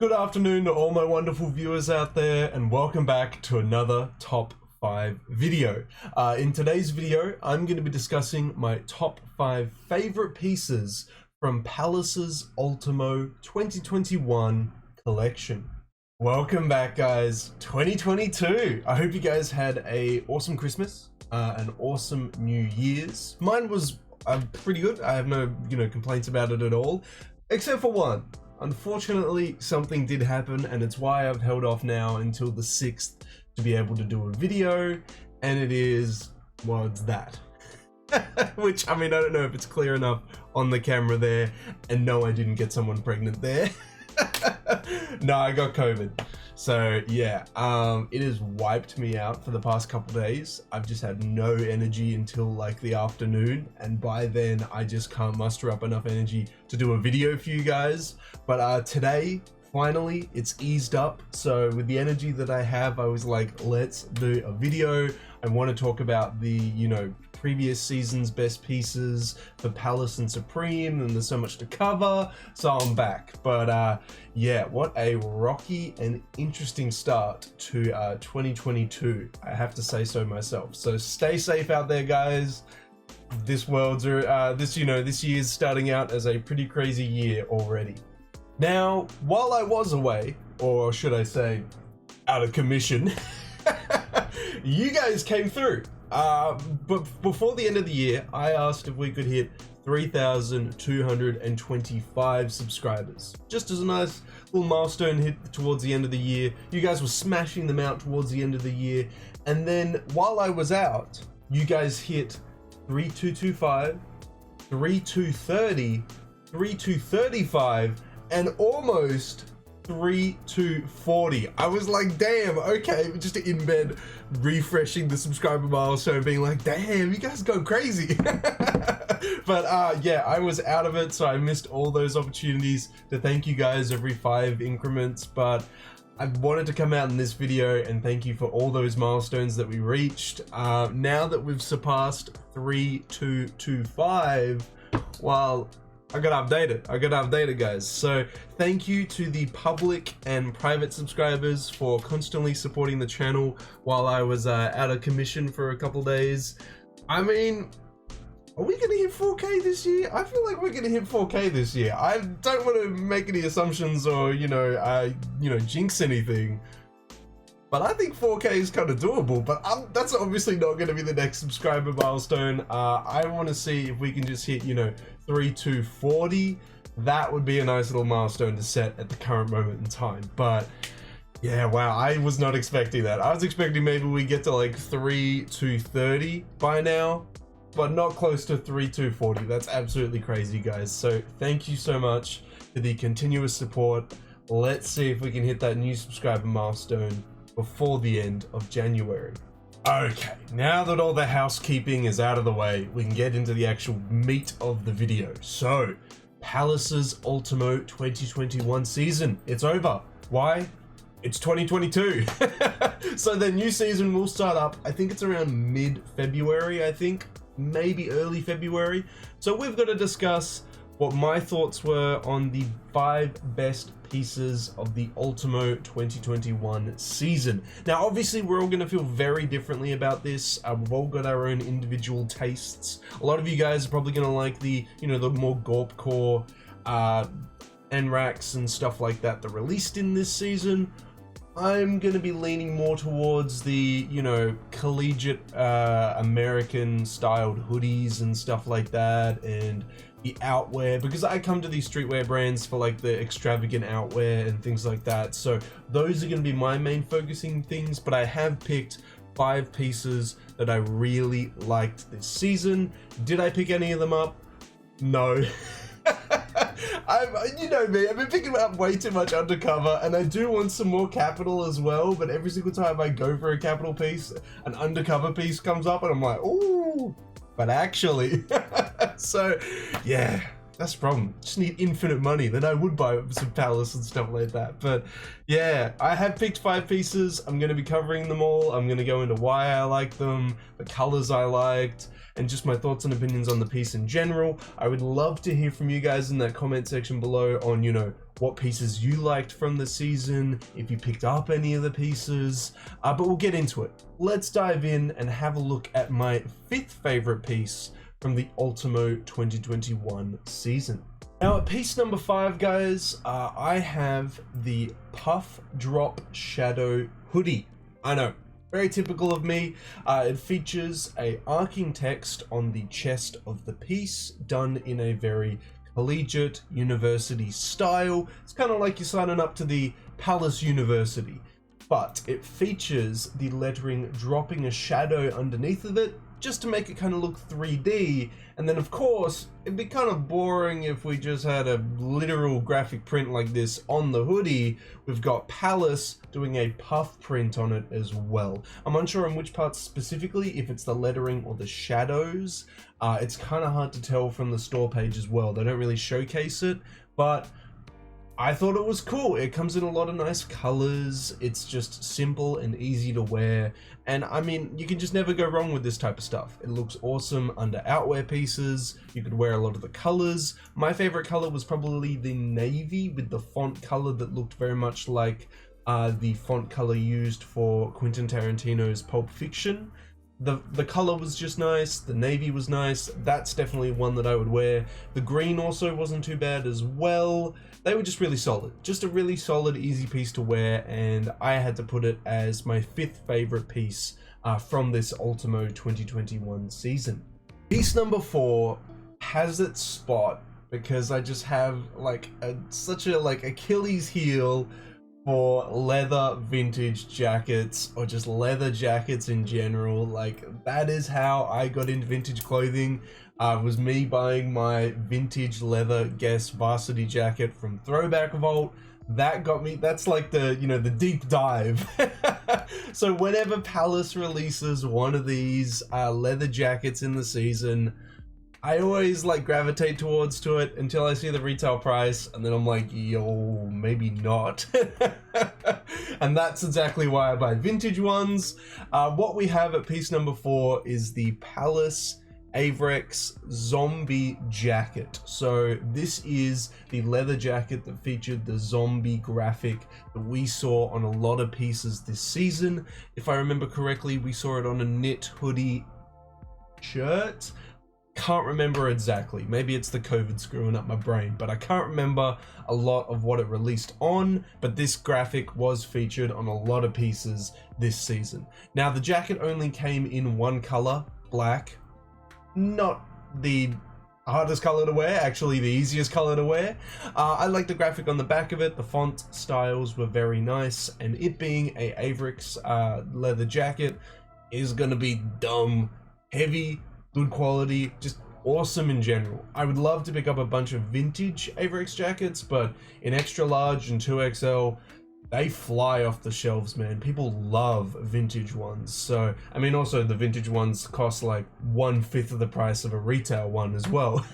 Good afternoon to all my wonderful viewers out there, and welcome back to another top 5 video. In today's video, I'm going to be discussing my top 5 favorite pieces from Palace's Ultimo 2021 collection. Welcome back, guys. 2022. I hope you guys had a awesome Christmas, an awesome New Year's. Mine was pretty good. I have no complaints about it at all, except for one. Unfortunately, something did happen, and it's why I've held off now until the 6th to be able to do a video, and it is, well, it's that. Which, I mean, I don't know if it's clear enough on the camera there, and no, I didn't get someone pregnant there. No, I got COVID. So yeah, it has wiped me out for the past couple days. I've just had no energy until like the afternoon, and by then I just can't muster up enough energy to do a video for you guys. But today, finally, it's eased up. So with the energy that I have, I was like, let's do a video. I want to talk about the, previous season's best pieces for Palace and Supreme, and there's so much to cover, so I'm back. But yeah, what a rocky and interesting start to 2022, I have to say so myself. So stay safe out there, guys. This year's starting out as a pretty crazy year already. Now, while I was away, or should I say out of commission, you guys came through. But before the end of the year, I asked if we could hit 3,225 subscribers. Just as a nice little milestone hit towards the end of the year. You guys were smashing them out towards the end of the year. And then while I was out, you guys hit 3,225, 3,230, 3,235, and almost 3,240. I was like, damn, okay, just in bed refreshing the subscriber milestone, being like, damn, you guys go crazy. But yeah, I was out of it, so I missed all those opportunities to thank you guys every 5 increments. But I wanted to come out in this video and thank you for all those milestones that we reached. Now that we've surpassed 3,225, well, I got updated, guys. So thank you to the public and private subscribers for constantly supporting the channel while I was out of commission for a couple days. I mean, are we gonna hit 4K this year? I feel like we're gonna hit 4K this year. I don't want to make any assumptions or jinx anything, but I think 4K is kind of doable. But that's obviously not going to be the next subscriber milestone. I want to see if we can just hit 3,240. That would be a nice little milestone to set at the current moment in time. But yeah, wow, I was not expecting that. I was expecting maybe we get to like 3,230 by now, but not close to 3,240. That's absolutely crazy, guys. So thank you so much for the continuous support. Let's see if we can hit that new subscriber milestone before the end of January. Okay, now that all the housekeeping is out of the way, we can get into the actual meat of the video. So, Palace's Ultimo 2021 season, it's over. Why? It's 2022. So the new season will start up, I think it's around mid-February, maybe early February. So we've got to discuss what my thoughts were on the 5 best pieces of the Ultimo 2021 season. Now, obviously, we're all going to feel very differently about this. We've all got our own individual tastes. A lot of you guys are probably going to like the, the more Gorpcore NRACs and stuff like that that released in this season. I'm going to be leaning more towards the, collegiate American styled hoodies and stuff like that, and the outwear, because I come to these streetwear brands for like the extravagant outwear and things like that. So those are going to be my main focusing things, but I have picked 5 pieces that I really liked this season. Did I pick any of them up? No. You know me, I've been picking up way too much undercover, and I do want some more capital as well, but every single time I go for a capital piece, an undercover piece comes up and I'm like, ooh, but actually. So yeah, That's the problem. Just need infinite money. Then I would buy some Palace and stuff like that. But yeah, I have picked 5 pieces. I'm going to be covering them all. I'm going to go into why I like them, the colors I liked, and just my thoughts and opinions on the piece in general. I would love to hear from you guys in that comment section below on, you know, what pieces you liked from the season, if you picked up any of the pieces, but we'll get into it. Let's dive in and have a look at my 5th favorite piece from the Ultimo 2021 season. Now at piece number 5, guys, I have the Puff Drop Shadow Hoodie. I know, very typical of me. It features a arcing text on the chest of the piece, done in a very collegiate university style. It's kind of like you're signing up to the Palace University, but it features the lettering dropping a shadow underneath of it, just to make it kind of look 3D. And then of course, it'd be kind of boring if we just had a literal graphic print like this on the hoodie. We've got Palace doing a puff print on it as well. I'm unsure on which parts specifically, if it's the lettering or the shadows. It's kind of hard to tell from the store page as well. They don't really showcase it, but I thought it was cool. It comes in a lot of nice colors. It's just simple and easy to wear. And I mean, you can just never go wrong with this type of stuff. It looks awesome under outwear pieces. You could wear a lot of the colors. My favorite color was probably the navy with the font color that looked very much like the font color used for Quentin Tarantino's Pulp Fiction. The color was just nice, the navy was nice. That's definitely one that I would wear. The green also wasn't too bad as well. They were just really solid. Just a really solid, easy piece to wear, and I had to put it as my 5th favorite piece from this Ultimo 2021 season. Piece number 4 has its spot because I just have like such a Achilles heel for leather vintage jackets, or just leather jackets in general. Like, that is how I got into vintage clothing. Was me buying my vintage leather Guess Varsity jacket from Throwback Vault. That got me. That's like the, you know, the deep dive. So whenever Palace releases one of these leather jackets in the season, I always like gravitate towards to it until I see the retail price, and then I'm like, yo, maybe not. And that's exactly why I buy vintage ones. What we have at piece number 4 is the Palace Avirex Zomby jacket. So this is the leather jacket that featured the zombie graphic that we saw on a lot of pieces this season. If I remember correctly, we saw it on a knit hoodie shirt. Can't remember exactly. Maybe it's the COVID screwing up my brain, but I can't remember a lot of what it released on. But this graphic was featured on a lot of pieces this season. Now, the jacket only came in one color, black. Not the hardest color to wear, actually the easiest color to wear. I like the graphic on the back of it. The font styles were very nice, and it being a Avirex leather jacket is gonna be dumb heavy, good quality, just awesome in general. I would love to pick up a bunch of vintage Avirex jackets, but in extra large and 2XL, they fly off the shelves, man. People love vintage ones. So, I mean, also the vintage ones cost like 1/5 of the price of a retail one as well.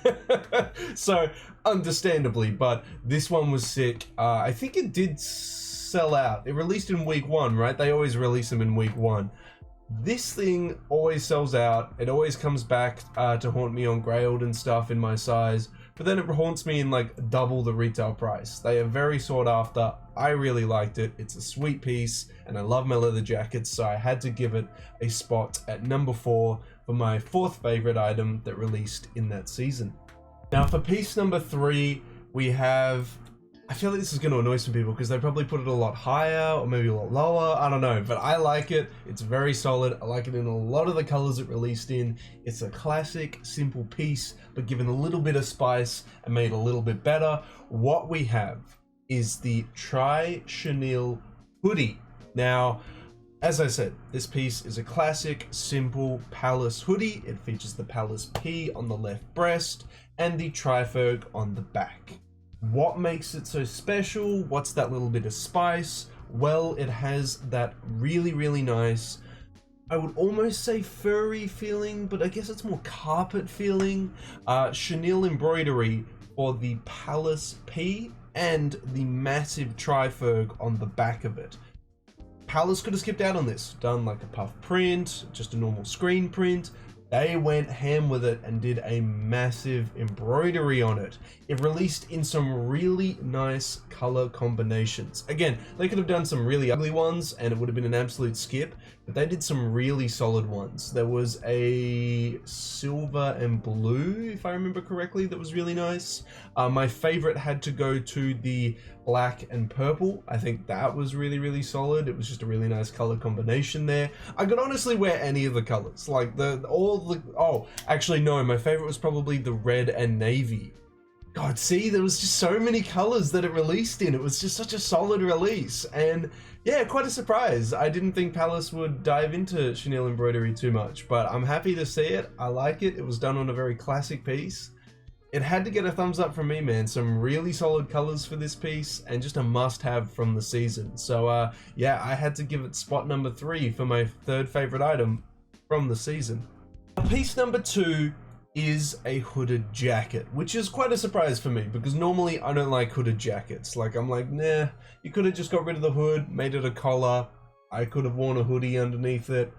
So, understandably, but this one was sick. I think it did sell out. It released in week 1, right? They always release them in week 1. This thing always sells out. It always comes back to haunt me on Grailed and stuff in my size, but then it haunts me in like double the retail price. They are very sought after. I really liked it. It's a sweet piece, and I love my leather jackets, so I had to give it a spot at number 4 for my 4th favorite item that released in that season. Now for piece number 3, we have, I feel like this is going to annoy some people because they probably put it a lot higher or maybe a lot lower. I don't know, but I like it. It's very solid. I like it in a lot of the colors it released in. It's a classic, simple piece, but given a little bit of spice and made a little bit better. What we have is the Chenille hoodie. Now, as I said, this piece is a classic, simple Palace hoodie. It features the Palace P on the left breast and the Triferg on the back. What makes it so special? What's that little bit of spice? Well, it has that really, really nice, I would almost say furry feeling, but I guess it's more carpet feeling. Chenille embroidery for the Palace P and the massive triferg on the back of it. Palace could have skipped out on this, done like a puff print, just a normal screen print. They went ham with it and did a massive embroidery on it. It released in some really nice color combinations. Again, they could have done some really ugly ones and it would have been an absolute skip, but they did some really solid ones. There was a silver and blue, if I remember correctly, that was really nice. My favorite had to go to the black and purple. I think that was really, really solid. It was just a really nice color combination there. I could honestly wear any of the colors, like oh, actually no, my favorite was probably the red and navy. God, see, there was just so many colors that it released in. It was just such a solid release, and yeah, quite a surprise. I didn't think Palace would dive into chenille embroidery too much, but I'm happy to see it. I like it. It was done on a very classic piece. It had to get a thumbs up from me, man. Some really solid colors for this piece and just a must-have from the season. So yeah, I had to give it spot number 3 for my third favorite item from the season. Piece number 2 is a hooded jacket, which is quite a surprise for me because normally I don't like hooded jackets. Like, I'm like, nah, you could have just got rid of the hood, made it a collar. I could have worn a hoodie underneath it.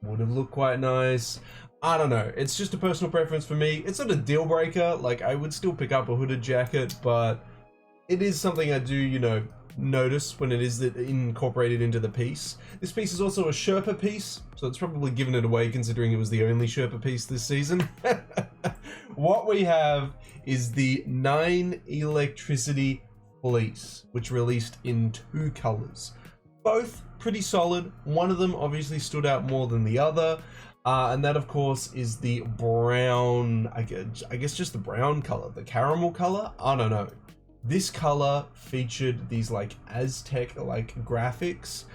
Would have looked quite nice. I don't know. It's just a personal preference for me. It's not a deal breaker. Like, I would still pick up a hooded jacket, but it is something I do, you know, notice when it is incorporated into the piece. This piece is also a Sherpa piece, so it's probably given it away considering it was the only Sherpa piece this season. What we have is the Nein Electricity Fleece, which released in 2 colors. Both pretty solid. One of them obviously stood out more than the other. And that, of course, is the brown, I guess just the brown color, the caramel color. I don't know. This color featured these like Aztec-like graphics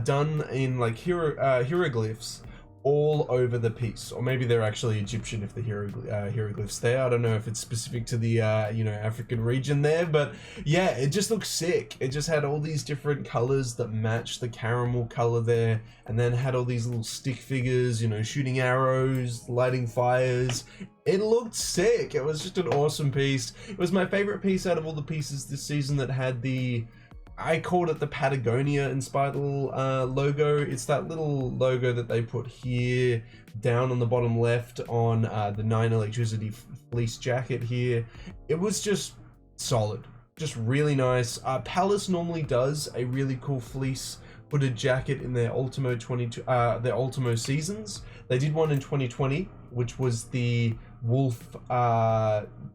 done in like hieroglyphs all over the piece, or maybe they're actually Egyptian if the hieroglyphs there. I don't know if it's specific to the you know, African region there, but yeah, it just looks sick. It just had all these different colors that matched the caramel color there, and then had all these little stick figures, you know, shooting arrows, lighting fires. It looked sick. It was just an awesome piece. It was my favorite piece out of all the pieces this season that had the, I called it the Patagonia inspired little logo. It's that little logo that they put here down on the bottom left on the Nein Electricity Fleece jacket here. It was just solid, just really nice. Palace normally does a really cool fleece hooded jacket in their Ultimo their Ultimo seasons. They did one in 2020, which was the Wolf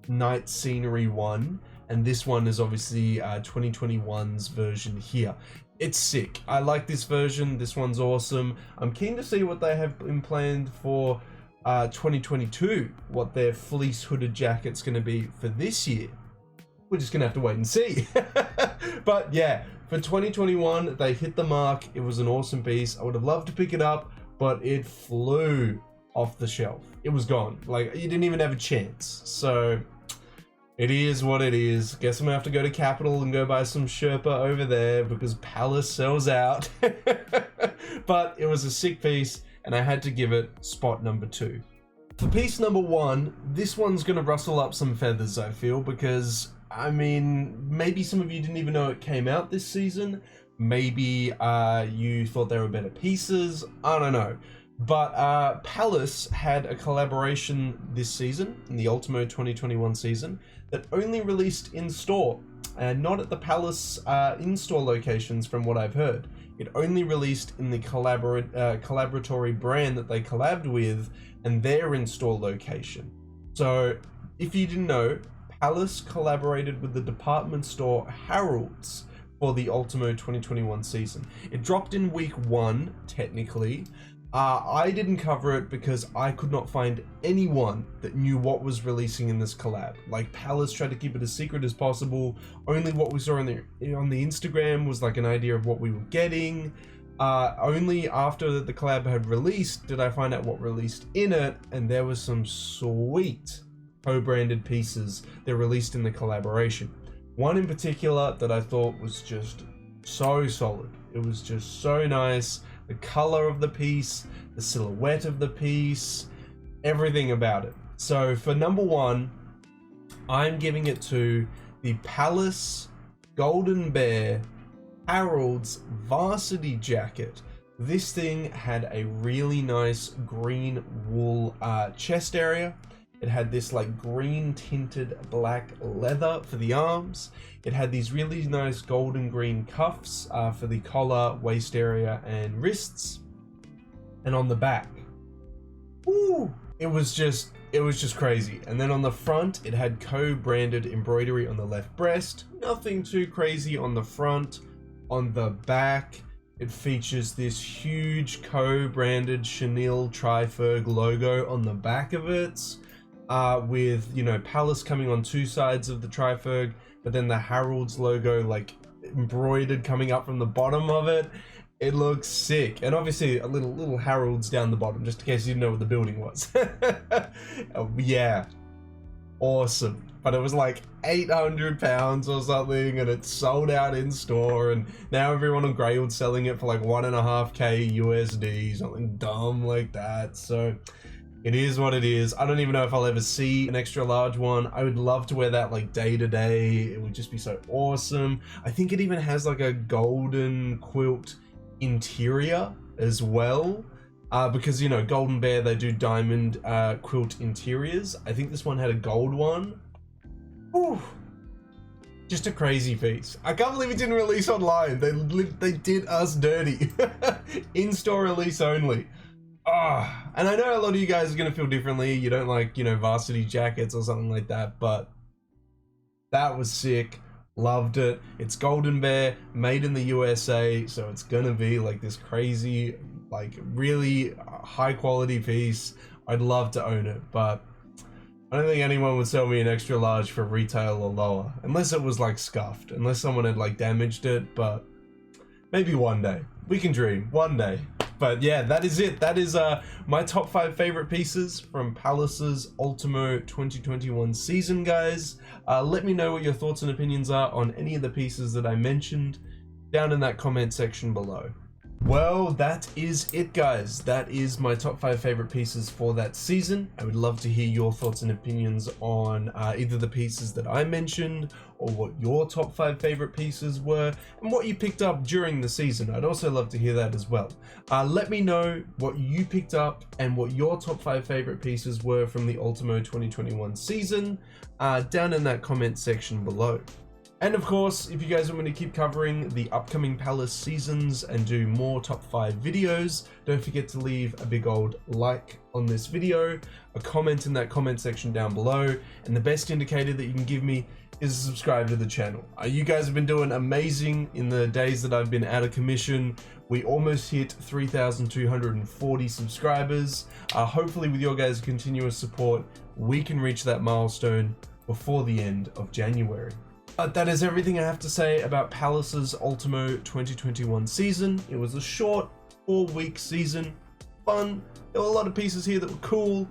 Night Scenery one. And this one is obviously 2021's version here. It's sick. I like this version. This one's awesome. I'm keen to see what they have in planned for 2022, what their fleece hooded jacket's going to be for this year. We're just going to have to wait and see. But yeah, for 2021, they hit the mark. It was an awesome piece. I would have loved to pick it up, but it flew off the shelf. It was gone. Like, you didn't even have a chance. So it is what it is. Guess I'm gonna have to go to Capital and go buy some Sherpa over there because Palace sells out. But it was a sick piece and I had to give it spot number 2. For piece number 1, this one's gonna rustle up some feathers, I feel, because, I mean, maybe some of you didn't even know it came out this season. Maybe you thought they were better pieces. I don't know. But Palace had a collaboration this season, in the Ultimo 2021 season, that only released in store, and not at the Palace in-store locations from what I've heard. It only released in the collaboratory brand that they collabed with, and their in-store location. So, if you didn't know, Palace collaborated with the department store Harrods for the Ultimo 2021 season. It dropped in week 1, technically. I didn't cover it because I could not find anyone that knew what was releasing in this collab. Like, Palace tried to keep it as secret as possible. Only what we saw on the Instagram was like an idea of what we were getting. Only after the collab had released did I find out what released in it, and there was some sweet co-branded pieces that released in the collaboration. One in particular that I thought was just so solid. It was just so nice. The color of the piece, the silhouette of the piece, everything about it. So for number 1, I'm giving it to the Palace Golden Bear Harrods Varsity jacket. This thing had a really nice green wool chest area. It had this like green tinted black leather for the arms. It had these really nice golden green cuffs for the collar, waist area, and wrists. And on the back, ooh, it was just crazy. And then on the front, it had co-branded embroidery on the left breast. Nothing too crazy on the front. On the back, it features this huge co-branded Chenille Triferg logo on the back of it, with, you know, Palace coming on two sides of the Triferg, but then the Harrods logo like embroidered coming up from the bottom of it. It looks sick, and obviously a little Harrods down the bottom, just in case you didn't know what the building was. Yeah, awesome. But it was like £800 or something, and it's sold out in store, and now everyone on Greywood's selling it for like 1.5k USD, something dumb like that. So it is what it is. I don't even know if I'll ever see an extra large one. I would love to wear that like day to day. It would just be so awesome. I think it even has like a golden quilt interior as well, because, you know, Golden Bear, they do diamond quilt interiors. I think this one had a gold one. Whew. Just a crazy piece. I can't believe it didn't release online. They did us dirty. In-store release only. And I know a lot of you guys are gonna feel differently. You don't like, you know, varsity jackets or something like that, but that was sick. Loved it. It's Golden Bear, made in the USA, so it's gonna be like this crazy, like really high quality piece. I'd love to own it, but I don't think anyone would sell me an extra large for retail or lower, unless it was like scuffed, unless someone had like damaged it. But maybe one day. We can dream, one day. But yeah, that is it. That is my top 5 favorite pieces from Palace's Ultimo 2021 season, guys. Let me know what your thoughts and opinions are on any of the pieces that I mentioned down in that comment section below. Well, that is it, guys. That is my top 5 favorite pieces for that season. I would love to hear your thoughts and opinions on either the pieces that I mentioned, or what your top 5 favorite pieces were, and what you picked up during the season. I'd also love to hear that as well. Let me know what you picked up and what your top 5 favorite pieces were from the Ultimo 2021 season down in that comment section below. And of course, if you guys want me to keep covering the upcoming Palace seasons and do more top 5 videos, don't forget to leave a big old like on this video, a comment in that comment section down below, and the best indicator that you can give me is to subscribe to the channel. You guys have been doing amazing in the days that I've been out of commission. We almost hit 3,240 subscribers. Hopefully with your guys' continuous support, we can reach that milestone before the end of January. That is everything I have to say about Palace's Ultimo 2021 season. It was a short 4-week season, fun. There were a lot of pieces here that were cool.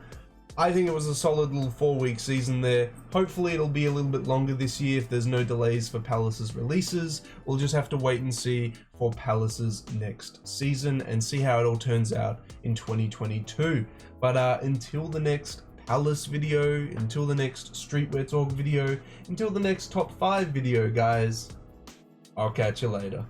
I think it was a solid little 4-week season there. Hopefully it'll be a little bit longer this year if there's no delays for Palace's releases. We'll just have to wait and see for Palace's next season and see how it all turns out in 2022. But until the next Palace video, until the next Streetwear Talk video, until the next top 5 video, guys, I'll catch you later.